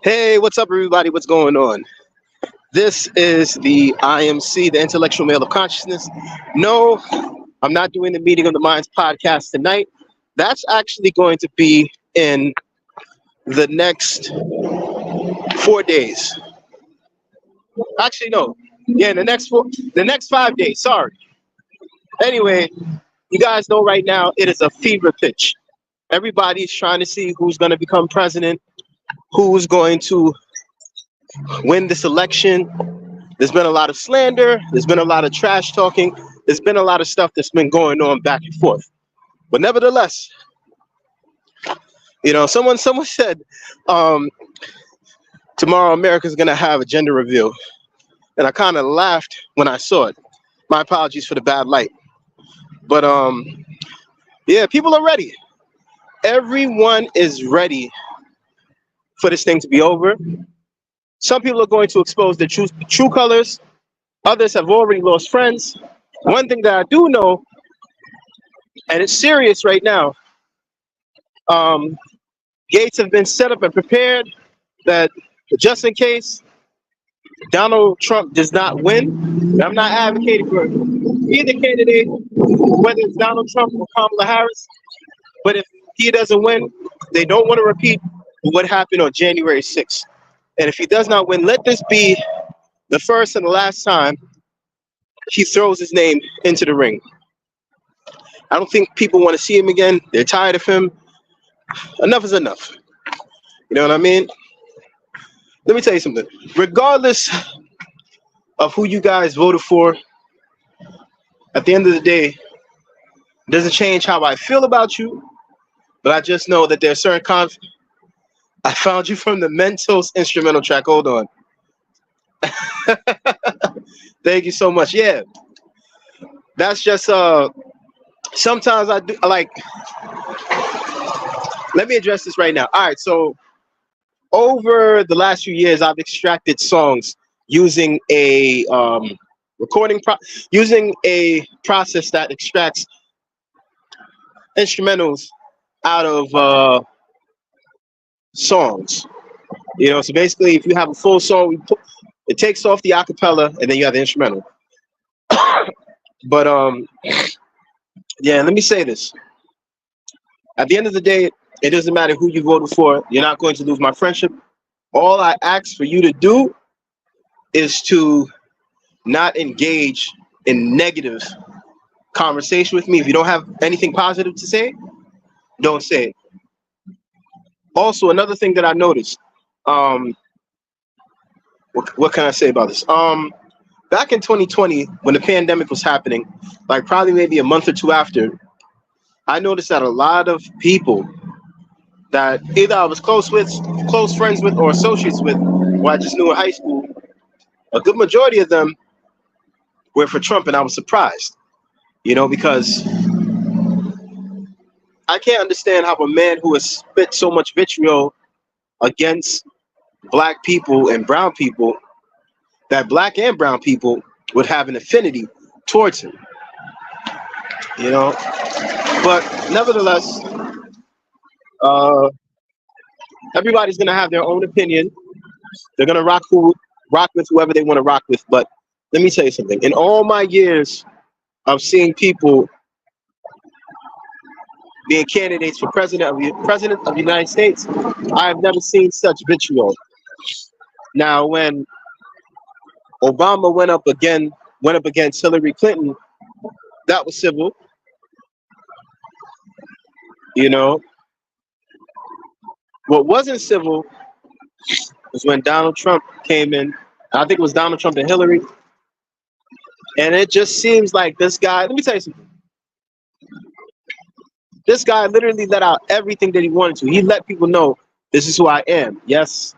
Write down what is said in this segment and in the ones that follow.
Hey, what's up, everybody? What's going on? This is the I.M.C, the Intellectual Male of Consciousness. No, I'm not doing the Meeting of the Minds podcast tonight. That's actually going to be in the next 4 days. Actually, no. Yeah, the next 5 days. Sorry. Anyway, you guys know right now it is a fever pitch. Everybody's trying to see who's going to become president, who's going to win this election. There's been a lot of slander. There's been a lot of trash talking. There's been a lot of stuff that's been going on back and forth. But nevertheless, someone said um, tomorrow America's gonna have a gender reveal, and I kind of laughed when I saw it. My apologies for the bad light, but yeah, people are ready. Everyone is ready for this thing to be over. Some people are going to expose their true colors. Others have already lost friends. One thing that I do know, and it's serious right now, um, gates have been set up and prepared that just in case Donald Trump does not win, I'm not advocating for either candidate, whether it's Donald Trump or Kamala Harris, but if he doesn't win, they don't want to repeat what happened on January 6th. And if he does not win, let this be the first and the last time he throws his name into the ring. I don't think people want to see him again. They're tired of him. Enough is enough. You know what I mean? Let me tell you something. Regardless of who you guys voted for, at the end of the day, it doesn't change how I feel about you. But I just know that there's certain I found you from the Mentos instrumental track. Hold on. Thank you so much. Yeah, that's just sometimes I do like. Let me address this right now. All right, so over the last few years, I've extracted songs using a using a process that extracts instrumentals out of songs. So basically, if you have a full song, it takes off the acapella, and then you have the instrumental. But yeah, let me say this. At the end of the day, it doesn't matter who you voted for. You're not going to lose my friendship. All I ask for you to do is to not engage in negative conversation with me. If you don't have anything positive to say, don't say it. Also, another thing that I noticed, what can I say about this? Back in 2020, when the pandemic was happening, like probably maybe a month or two after, I noticed that a lot of people that either I was close friends with, or associates with, or I just knew in high school, a good majority of them were for Trump, and I was surprised, because I can't understand how a man who has spit so much vitriol against black people and brown people, that black and brown people would have an affinity towards him, But nevertheless, everybody's gonna have their own opinion. They're gonna rock with whoever they want to rock with. But let me tell you something. In all my years of seeing people being candidates for president of the United States, I have never seen such vitriol. Now, when Obama went up against Hillary Clinton, that was civil. What wasn't civil was when Donald Trump came in. I think it was Donald Trump and Hillary. And it just seems like this guy, let me tell you something. This guy literally let out everything that he wanted to. He let people know, this is who I am. Yes,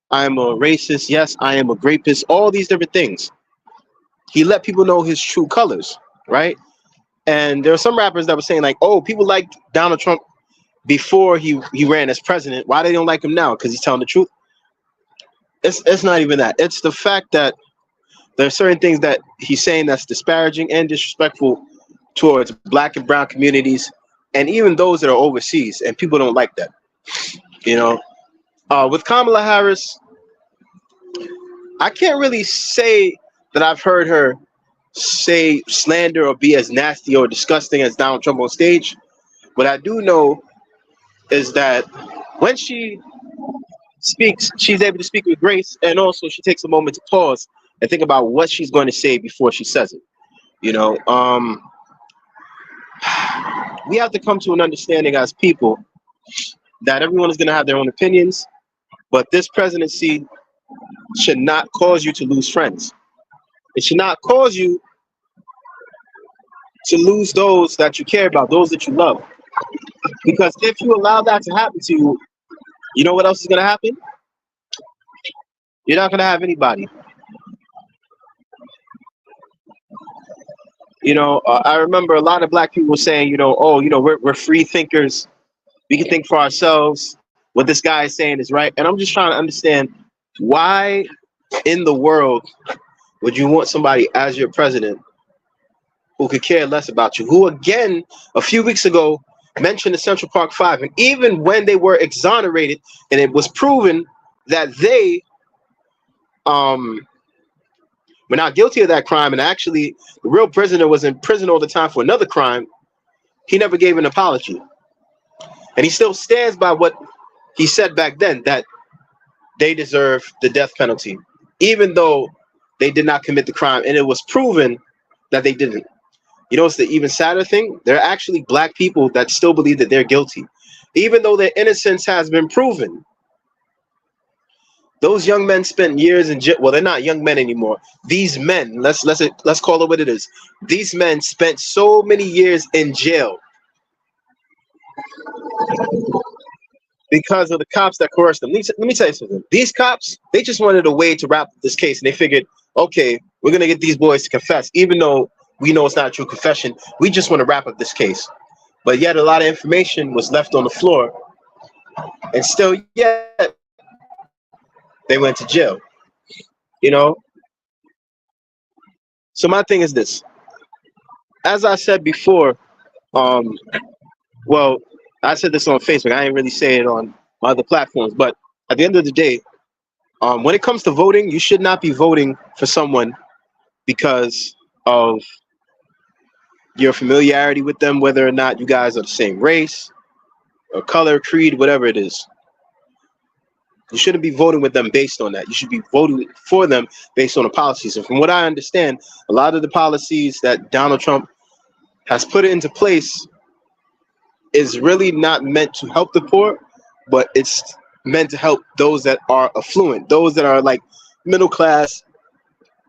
I am a racist. Yes, I am a rapist. All these different things. He let people know his true colors, right? And there are some rappers that were saying like, oh, people liked Donald Trump before he ran as president. Why they don't like him now? Because he's telling the truth. It's not even that. It's the fact that there are certain things that he's saying that's disparaging and disrespectful towards black and brown communities, and even those that are overseas, and people don't like that. With Kamala Harris, I can't really say that I've heard her say slander or be as nasty or disgusting as Donald Trump on stage. What I do know is that when she speaks, she's able to speak with grace, and also she takes a moment to pause and think about what she's going to say before she says it. You know, we have to come to an understanding as people that everyone is going to have their own opinions, but this presidency should not cause you to lose friends. It should not cause you to lose those that you care about, those that you love. Because if you allow that to happen to you, you know what else is going to happen? You're not going to have anybody. I remember a lot of black people saying, oh, we're free thinkers. We can think for ourselves. What this guy is saying is right. And I'm just trying to understand, why in the world would you want somebody as your president who could care less about you? Who, again, a few weeks ago mentioned the Central Park Five. And even when they were exonerated and it was proven that they were not guilty of that crime, and actually the real prisoner was in prison all the time for another crime, he never gave an apology. And he still stands by what he said back then, that they deserve the death penalty, even though they did not commit the crime. And it was proven that they didn't. You know, it's the even sadder thing. There are actually black people that still believe that they're guilty, even though their innocence has been proven. Those young men spent years in jail. Well, they're not young men anymore. These men, let's call it what it is. These men spent so many years in jail because of the cops that coerced them. Let me tell you something. These cops, they just wanted a way to wrap up this case, and they figured, okay, we're gonna get these boys to confess, even though we know it's not a true confession. We just want to wrap up this case. But yet, a lot of information was left on the floor, and still, yet they went to jail. You know. So my thing is this: as I said before, um, well, I said this on Facebook. I ain't really say it on my other platforms, but at the end of the day, when it comes to voting, you should not be voting for someone because of your familiarity with them, whether or not you guys are the same race or color, creed, whatever it is. You shouldn't be voting with them based on that. You should be voting for them based on the policies. And from what I understand, a lot of the policies that Donald Trump has put into place is really not meant to help the poor, but it's meant to help those that are affluent, those that are like middle class,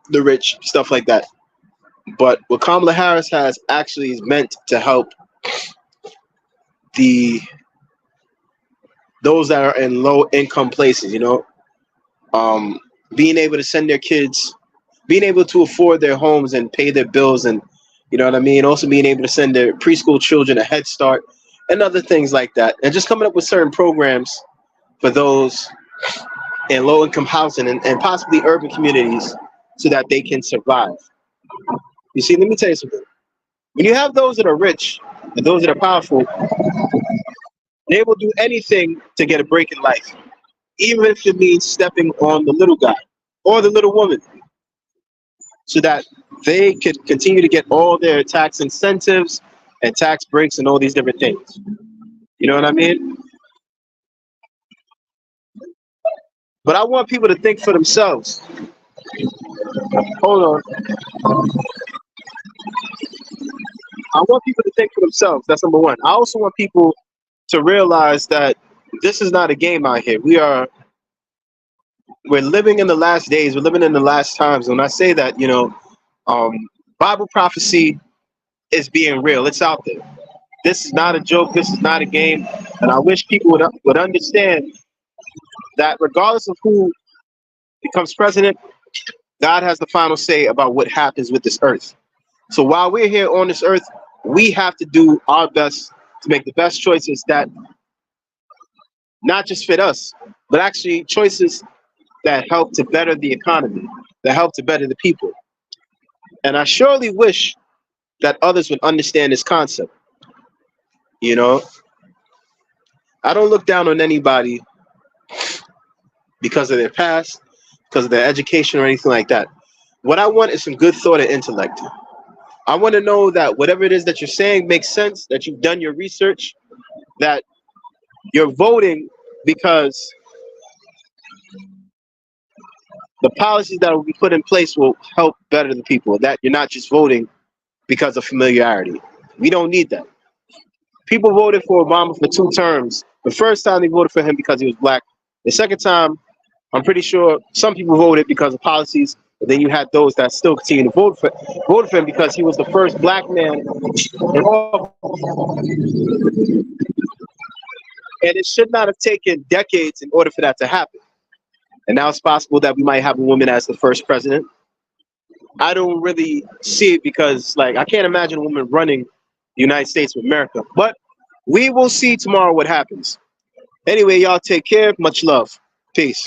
the rich, stuff like that. But what Kamala Harris has actually is meant to help the those that are in low income places, um, being able to send their kids, being able to afford their homes and pay their bills, and you know what I mean. Also being able to send their preschool children a head start and other things like that, and just coming up with certain programs for those in low income housing and possibly urban communities so that they can survive. You see, let me tell you something. When you have those that are rich and those that are powerful, they will do anything to get a break in life, even if it means stepping on the little guy or the little woman, so that they could continue to get all their tax incentives and tax breaks and all these different things. You know what I mean? But I want people to think for themselves. Hold on. I want people to think for themselves. That's number one. I also want people to realize that this is not a game out here. We're living in the last days. We're living in the last times. When I say that, um, Bible prophecy is being real. It's out there. This is not a joke. This is not a game. And I wish people would understand that regardless of who becomes president, God has the final say about what happens with this earth. So while we're here on this earth, we have to do our best to make the best choices that not just fit us, but actually choices that help to better the economy, that help to better the people. And I surely wish that others would understand this concept. You know, I don't look down on anybody because of their past, because of their education or anything like that. What I want is some good thought and intellect. I want to know that whatever it is that you're saying makes sense, that you've done your research, that you're voting because the policies that will be put in place will help better the people, that you're not just voting because of familiarity. We don't need that. People voted for Obama for 2 terms. The first time they voted for him because he was black. The second time, I'm pretty sure some people voted because of policies, but then you had those that still continue to vote for him because he was the first black man in office. And it should not have taken decades in order for that to happen. And now it's possible that we might have a woman as the first president. I don't really see it because, like, I can't imagine a woman running the United States of America. But we will see tomorrow what happens. Anyway, y'all take care. Much love. Peace.